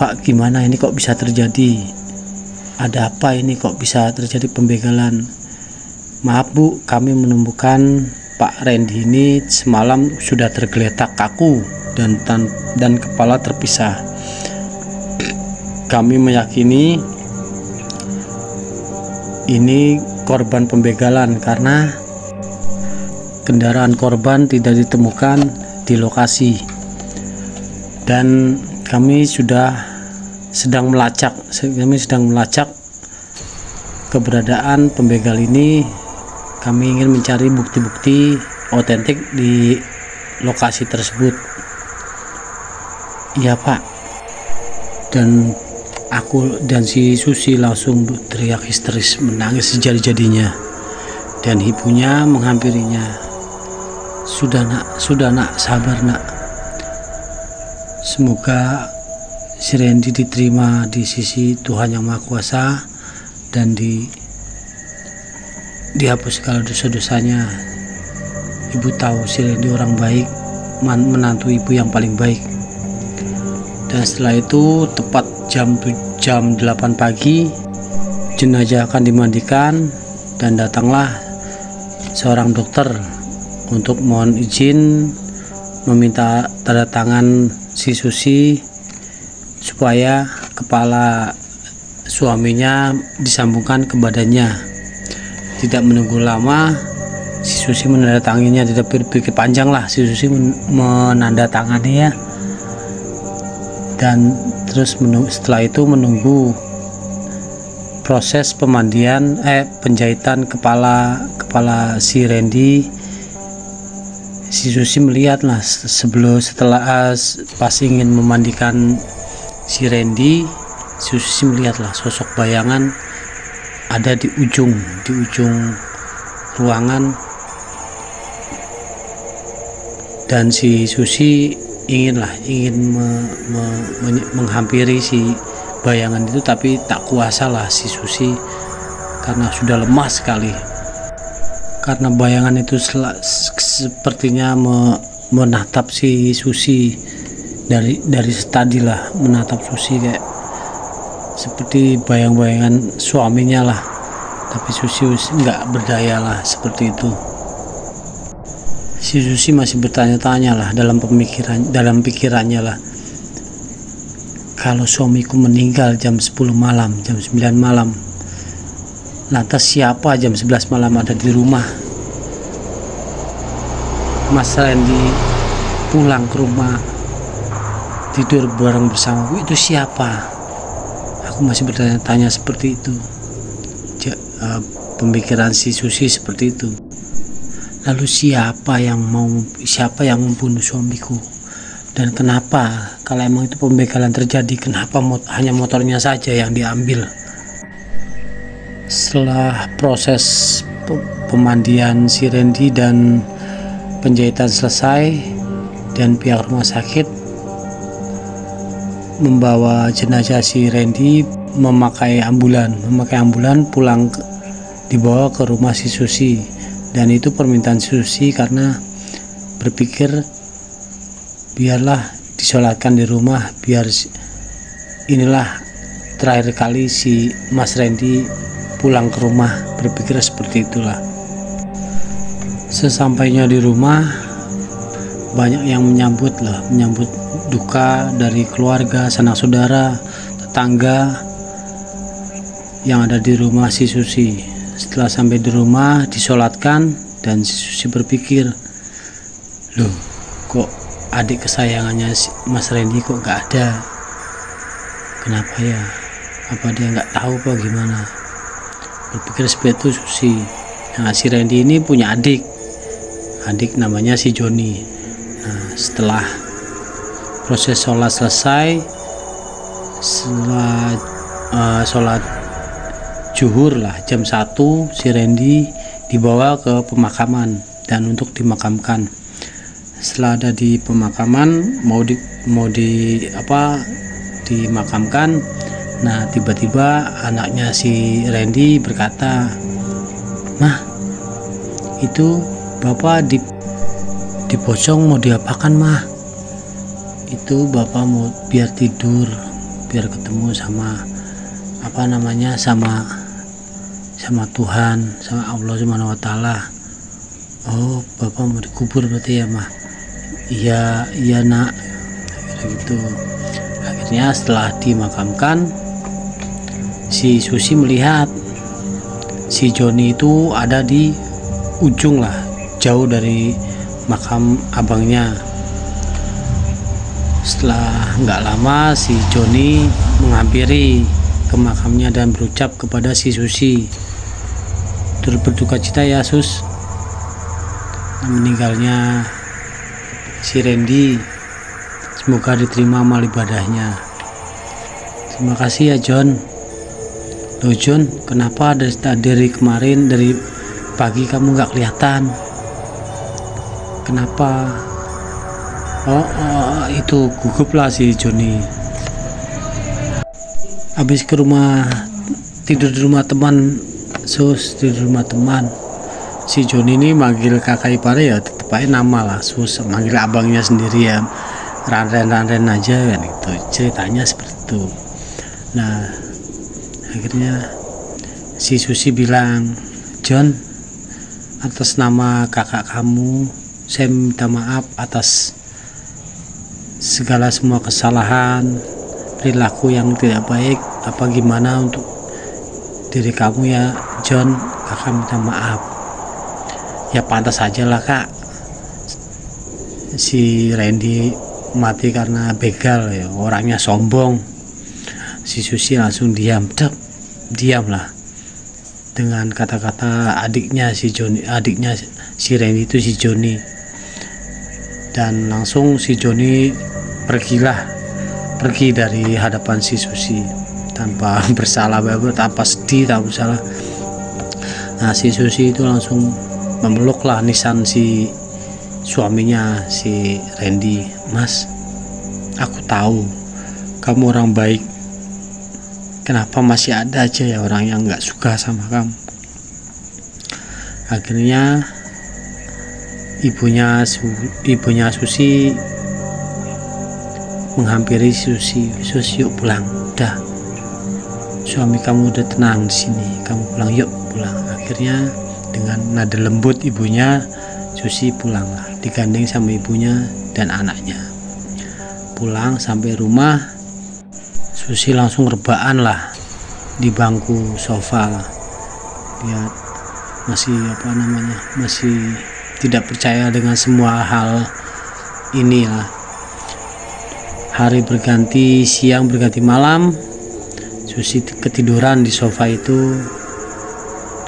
Pak, gimana ini kok bisa terjadi? Ada apa ini kok bisa terjadi pembegalan? Maaf Bu, kami menemukan Pak Randy ini semalam sudah tergeletak kaku dan kepala terpisah. Kami meyakini ini korban pembegalan karena kendaraan korban tidak ditemukan di lokasi, dan kami sedang melacak keberadaan pembegal ini. Kami ingin mencari bukti-bukti otentik di lokasi tersebut. Iya Pak. Dan aku dan si Susi langsung teriak histeris, menangis sejadi-jadinya, dan ibunya menghampirinya. Sudah nak, sabar nak. Semoga si Randy diterima di sisi Tuhan Yang Maha Kuasa dan dihapus segala dosa-dosanya. Ibu tahu si Randy orang baik, menantu ibu yang paling baik. Dan setelah itu tepat jam 8 pagi jenazah akan dimandikan, dan datanglah seorang dokter untuk mohon izin meminta tanda tangan si Susi supaya kepala suaminya disambungkan ke badannya. Tidak menunggu lama, si Susi menandatanganinya. Tidak berpikir panjang lah, si Susi menandatanganinya, dan terus setelah itu menunggu proses penjahitan kepala si Randy. Si Susi melihatlah setelah pas ingin memandikan si Randy, si Susi melihatlah sosok bayangan ada di ujung ruangan, dan si Susi ingin menghampiri si bayangan itu, tapi tak kuasa lah si Susi karena sudah lemas sekali. Karena bayangan itu sepertinya menatap si Susi dari tadi lah, menatap Susi kayak seperti bayang-bayangan suaminya lah. Tapi Susi nggak berdaya lah seperti itu. Si Susi masih bertanya-tanya lah dalam pikirannya lah, kalau suamiku meninggal jam 10 malam, jam 9 malam, lantas siapa jam 11 malam ada di rumah? Mas Randy pulang ke rumah, tidur bareng bersamaku, itu siapa? Aku masih bertanya-tanya seperti itu. Pemikiran si Susi seperti itu. Lalu siapa yang membunuh suamiku? Dan kenapa kalau emang itu pembegalan terjadi, kenapa hanya motornya saja yang diambil? Setelah proses pemandian si Randy dan penjahitan selesai, dan pihak rumah sakit membawa jenazah si Randy memakai ambulan pulang dibawa ke rumah si Susi. Dan itu permintaan si Susi karena berpikir biarlah disolatkan di rumah, biar inilah terakhir kali si Mas Randy pulang ke rumah, berpikir seperti itulah. Sesampainya di rumah, banyak yang menyambut duka dari keluarga, sanak saudara, tetangga yang ada di rumah si Susi. Setelah sampai di rumah, disolatkan, dan si Susi berpikir, loh kok adik kesayangannya Mas Randy kok gak ada? Kenapa ya? Apa dia gak tahu apa gimana? Berpikir seperti itu Susi. Nah, si Randy ini punya adik namanya si Joni. Nah, setelah proses sholat selesai, setelah sholat zuhur lah jam 1, si Randy dibawa ke pemakaman dan untuk dimakamkan. Setelah ada di pemakaman dimakamkan, nah tiba-tiba anaknya si Randy berkata, "Mah, itu Bapak dipocong mau diapakan, Mah?" "Itu Bapak mau biar tidur biar ketemu sama sama Tuhan, sama Allah Subhanahu wa taala. Oh, bapak mau dikubur berarti ya, mah? Iya nak, gitu. Akhirnya setelah dimakamkan, si Susi melihat si Joni itu ada di ujung lah, jauh dari makam abangnya. Setelah nggak lama, si Joni menghampiri ke makamnya dan berucap kepada si Susi, turut berduka cita ya Sus, meninggalnya si Randy, semoga diterima amal ibadahnya. Terima kasih ya John. Loh John, kenapa dari kemarin, dari pagi kamu nggak kelihatan? Kenapa? Oh, itu gugup lah si Joni. Habis ke rumah, tidur di rumah teman, Sus, tidur di rumah teman. Si Joni ini manggil kakak ipar ya tetep aja nama lah, Sus, manggil abangnya sendiri ya Ranren aja kan, itu ceritanya seperti itu. Nah, akhirnya si Susi bilang, John, atas nama kakak kamu saya minta maaf atas segala semua kesalahan, perilaku yang tidak baik, apa gimana untuk diri kamu ya John, kakak minta maaf. Ya pantas aja lah kak, si Randy mati karena begal ya, orangnya sombong. Si Susi langsung diam lah dengan kata-kata adiknya si Randy itu si Joni. Dan langsung si Joni pergi dari hadapan si Susi tanpa bersalah, tanpa sedih, tanpa bersalah. Nah, si Susi itu langsung memeluklah nisan si suaminya si Randy. Mas, aku tahu kamu orang baik, kenapa masih ada aja ya orang yang nggak suka sama kamu? Akhirnya ibunya Susi menghampiri Susi, yuk pulang, udah suami kamu udah tenang di sini, kamu pulang, yuk pulang. Akhirnya dengan nada lembut ibunya Susi pulang lah, digandeng sama ibunya dan anaknya. Pulang sampai rumah, Susi langsung rebaan lah di bangku sofa lah. Dia masih tidak percaya dengan semua hal ini lah. Hari berganti siang, berganti malam, Susi ketiduran di sofa itu,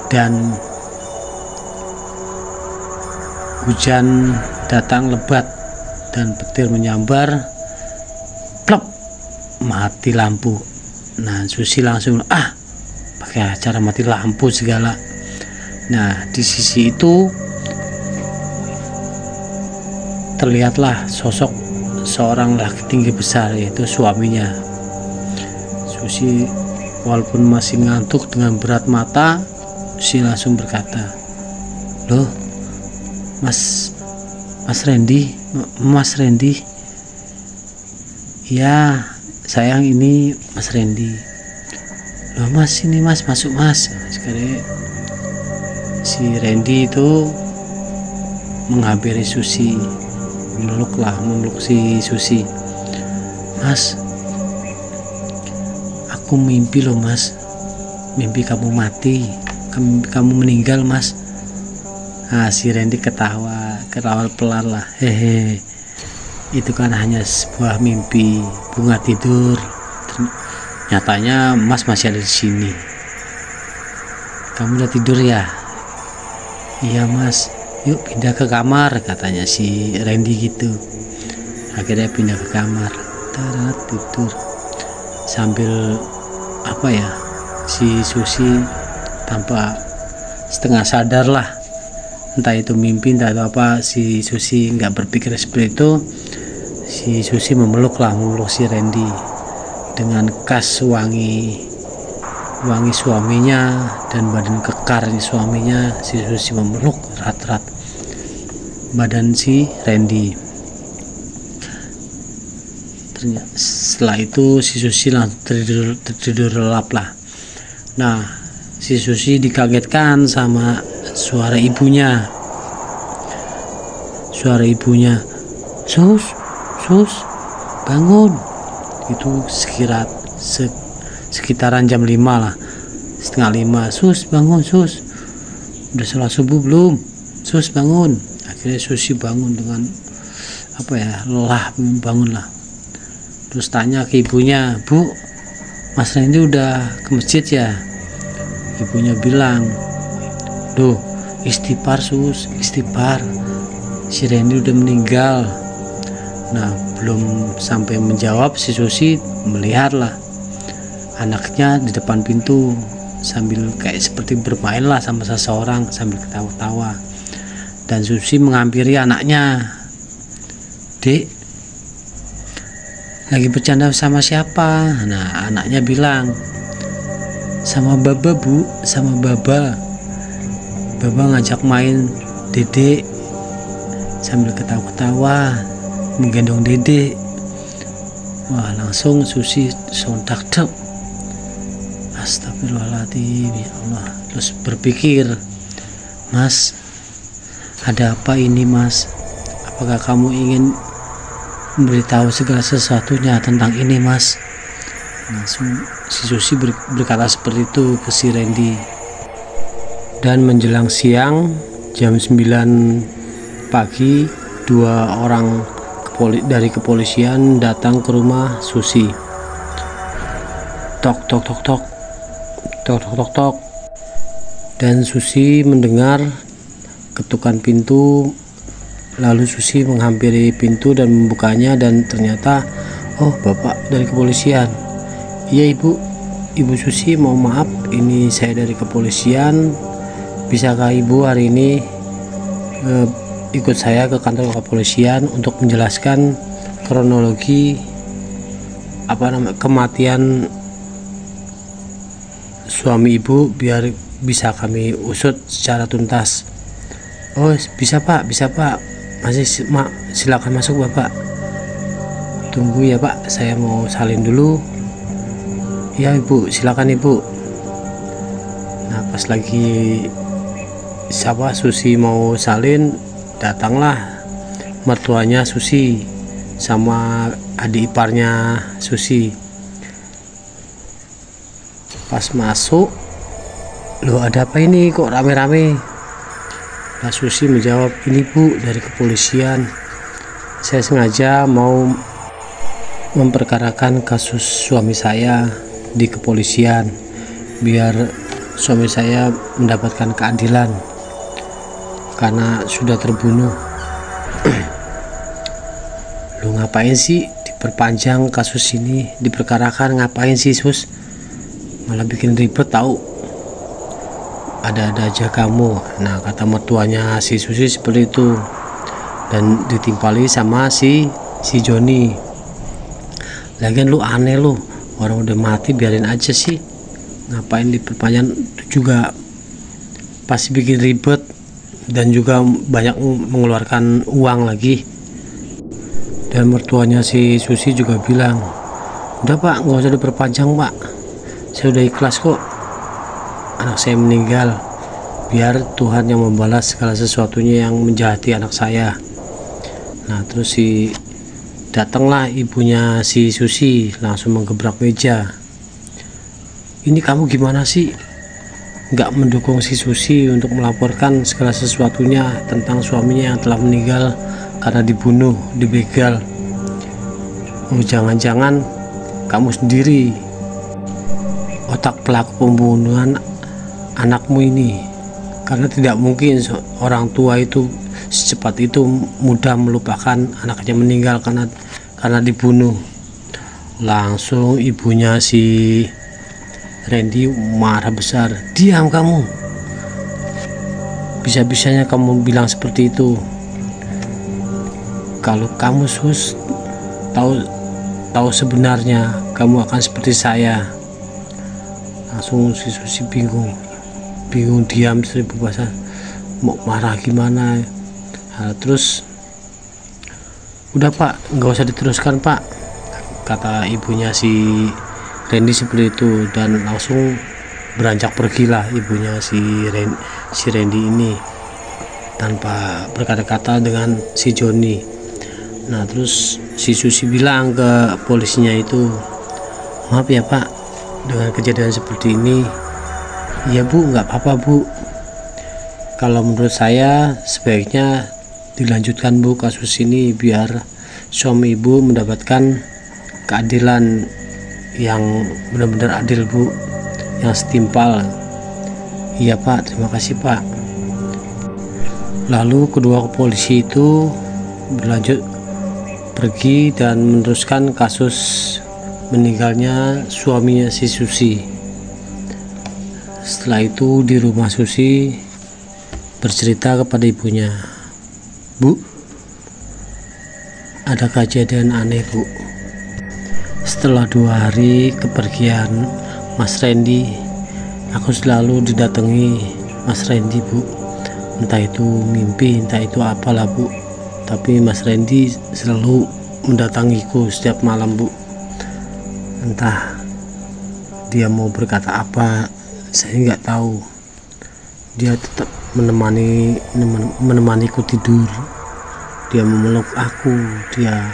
dan hujan datang lebat dan petir menyambar, plop, mati lampu. Nah, Susi langsung pakai cara mati lampu segala. Nah, di sisi itu terlihatlah sosok seorang laki tinggi besar, yaitu suaminya. Susi walaupun masih ngantuk, dengan berat mata Susi langsung berkata, loh Mas Randy, ya sayang, ini Mas Randy. Loh Mas, ini Mas, masuk Mas. Sekali si Randy itu menghampiri Susi, memeluk si Susi. Mas, aku mimpi loh Mas, mimpi kamu mati, kamu meninggal Mas. Nah, si Randy ketawa pelan lah, hehe, itu kan hanya sebuah mimpi, bunga tidur, nyatanya Mas masih ada di sini. Kamu udah tidur ya? Iya Mas, yuk pindah ke kamar, katanya si Randy gitu. Akhirnya pindah ke kamar, tidur sambil si Susi tanpa setengah sadar lah, entah itu mimpi entah itu apa, si Susi nggak berpikir seperti itu. Si Susi memeluk si Randy dengan khas wangi suaminya dan badan kekar suaminya. Si Susi memeluk erat-erat badan si Randy. Setelah itu si Susi langsung tertidur lelap lah. Nah, si Susi dikagetkan sama suara ibunya. Sus, bangun. Itu sekitaran jam 5 lah, setengah 5. Sus, bangun sus, udah sholat subuh belum? Sus, bangun. Akhirnya Susi bangun dengan lelah, bangun lah. Terus tanya ke ibunya, Bu, Mas Randy udah ke masjid ya? Ibunya bilang, Duh, istighfar Sus, istighfar, si Randy udah meninggal. Nah, belum sampai menjawab, si Susi melihatlah anaknya di depan pintu sambil kayak seperti bermain lah sama seseorang sambil ketawa-tawa. Dan Susi menghampiri anaknya, Dek, lagi bercanda sama siapa? Nah, anaknya bilang, sama Baba Bu, sama Baba ngajak main Dedek, sambil ketawa-ketawa menggendong Dedek. Wah, langsung Susi sontak, astagfirullahaladzim, ya Allah. Terus berpikir, Mas, ada apa ini Mas? Apakah kamu ingin memberitahu segala sesuatunya tentang ini Mas? Langsung si Susi berkata seperti itu ke si Randy. Dan menjelang siang jam 9 pagi, 2 orang dari kepolisian datang ke rumah Susi. Tok tok tok tok, tok tok tok tok. Dan Susi mendengar ketukan pintu. Lalu Susi menghampiri pintu dan membukanya, dan ternyata, oh, Bapak dari kepolisian. Iya Ibu Susi, mau maaf, ini saya dari kepolisian. Bisakah Ibu hari ini ikut saya ke kantor kepolisian untuk menjelaskan kronologi kematian suami Ibu, biar bisa kami usut secara tuntas. Oh, bisa Pak. Masih silakan masuk Bapak. Tunggu ya Pak, saya mau salin dulu. Ya Ibu, silakan Ibu. Nah, pas lagi Susi mau salin, datanglah mertuanya Susi sama adik iparnya Susi. Pas masuk, loh, ada apa ini kok rame-rame? Nah, Susi menjawab, ini Bu, dari kepolisian. Saya sengaja mau memperkarakan kasus suami saya di kepolisian, biar suami saya mendapatkan keadilan karena sudah terbunuh. Lu ngapain sih diperpanjang kasus ini, diperkarakan? Ngapain sih Sus? Malah bikin ribet tahu. Ada-ada aja kamu. Nah, kata mertuanya si Susi seperti itu, dan ditimpali sama si Joni. Lagian lu aneh lu, orang udah mati biarin aja sih, ngapain diperpanjang? Itu juga pasti bikin ribet dan juga banyak mengeluarkan uang lagi. Dan mertuanya si Susi juga bilang, udah Pak, nggak usah diperpanjang Pak, saya udah ikhlas kok anak saya meninggal, biar Tuhan yang membalas segala sesuatunya yang menjahati anak saya. Nah, terus datanglah ibunya si Susi, langsung menggebrak meja. Ini kamu gimana sih, nggak mendukung si Susi untuk melaporkan segala sesuatunya tentang suaminya yang telah meninggal karena dibunuh, dibegal? Oh, jangan-jangan kamu sendiri otak pelaku pembunuhan anakmu ini, karena tidak mungkin orang tua itu secepat itu mudah melupakan anaknya meninggal karena dibunuh. Langsung ibunya si Randy marah besar, diam kamu, bisa-bisanya kamu bilang seperti itu. Kalau kamu Sus tahu sebenarnya, kamu akan seperti saya. Langsung si Susi bingung diam, seribu bahasa, mau marah gimana. Nah, terus udah Pak, nggak usah diteruskan Pak, kata ibunya si Randy seperti itu, dan langsung beranjak pergilah ibunya si Randy ini tanpa berkata-kata dengan si Johnny. Nah terus si Susi bilang ke polisinya itu, maaf ya Pak dengan kejadian seperti ini. Ya Bu, nggak apa-apa Bu, kalau menurut saya sebaiknya dilanjutkan Bu kasus ini biar suami ibu mendapatkan keadilan yang benar-benar adil Bu, yang setimpal. Iya Pak, terima kasih Pak. Lalu kedua polisi itu berlanjut pergi dan meneruskan kasus meninggalnya suaminya si Susi. Setelah itu di rumah Susi bercerita kepada ibunya, Bu, ada kejadian aneh Bu. Setelah 2 hari kepergian Mas Randy, aku selalu didatangi Mas Randy Bu. Entah itu mimpi, entah itu apalah Bu, tapi Mas Randy selalu mendatangiku setiap malam Bu. Entah dia mau berkata apa, saya nggak tahu. Dia tetap menemaniku tidur. Dia memeluk aku, dia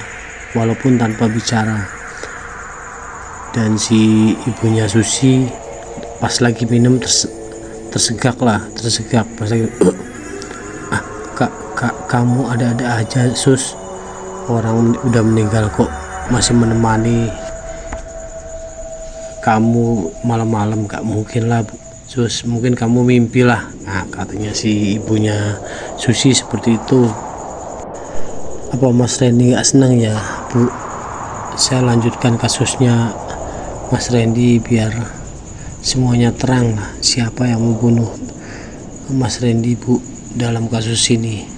walaupun tanpa bicara. Dan si ibunya Susi pas lagi minum tersegak pas lagi kak kamu ada-ada aja Sus, orang udah meninggal kok masih menemani kamu malam-malam, gak mungkin lah Sus, mungkin kamu mimpi lah. Nah katanya si ibunya Susi seperti itu. Apa Mas Randy gak senang ya Bu saya lanjutkan kasusnya Mas Randy biar semuanya terang lah siapa yang membunuh Mas Randy Bu dalam kasus ini.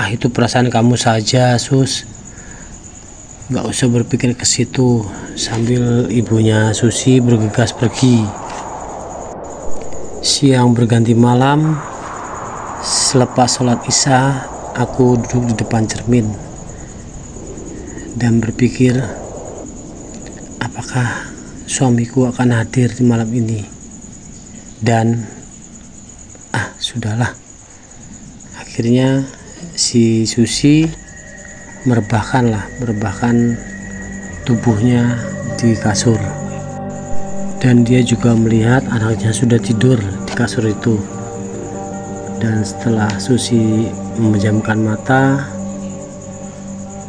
Itu perasaan kamu saja Sus, gak usah berpikir ke situ. Sambil ibunya Susi bergegas pergi. Siang berganti malam, selepas sholat isya aku duduk di depan cermin dan berpikir, apakah suamiku akan hadir di malam ini. Dan sudahlah, akhirnya si Susi merebahkan tubuhnya di kasur, dan dia juga melihat anaknya sudah tidur di kasur itu. Dan setelah Susi memejamkan mata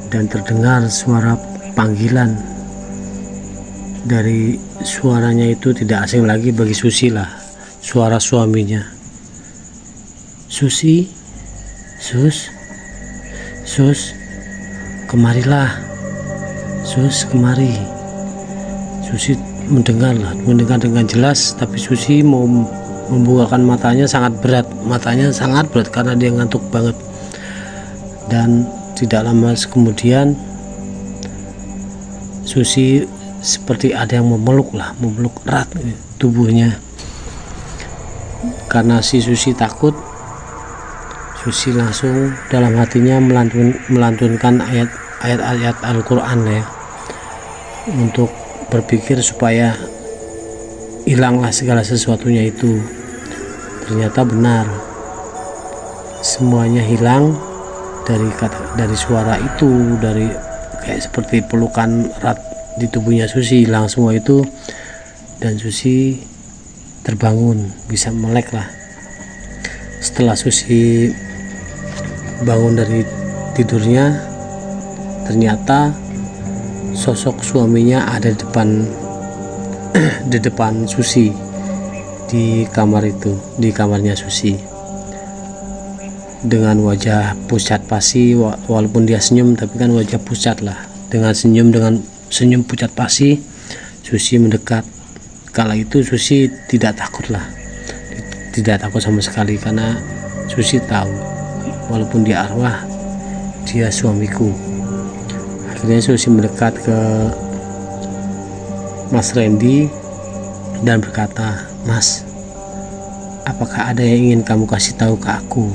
dan terdengar suara panggilan, dari suaranya itu tidak asing lagi bagi Susi lah, suara suaminya. Susi, Sus, kemarilah Sus, kemari. Susi mendengar dengan jelas, tapi Susi mau membukakan matanya sangat berat karena dia ngantuk banget. Dan tidak lama kemudian Susi seperti ada yang memeluk erat tubuhnya. Karena si Susi takut, Susi langsung dalam hatinya melantunkan ayat-ayat Al-Quran ya, untuk berpikir supaya hilanglah segala sesuatunya itu. Ternyata benar, semuanya hilang dari suara itu, dari kayak seperti pelukan erat di tubuhnya Susi, hilang semua itu. Dan Susi terbangun, bisa melek lah. Setelah Susi bangun dari tidurnya, ternyata sosok suaminya ada di depan Susi di kamarnya Susi, dengan wajah pucat pasi. Walaupun dia senyum, tapi kan wajah pucat lah. Dengan senyum pucat pasi, Susi mendekat. Kala itu Susi tidak takut sama sekali, karena Susi tahu walaupun dia arwah, dia suamiku. Akhirnya Susi mendekat ke Mas Randy dan berkata, Mas, apakah ada yang ingin kamu kasih tahu ke aku?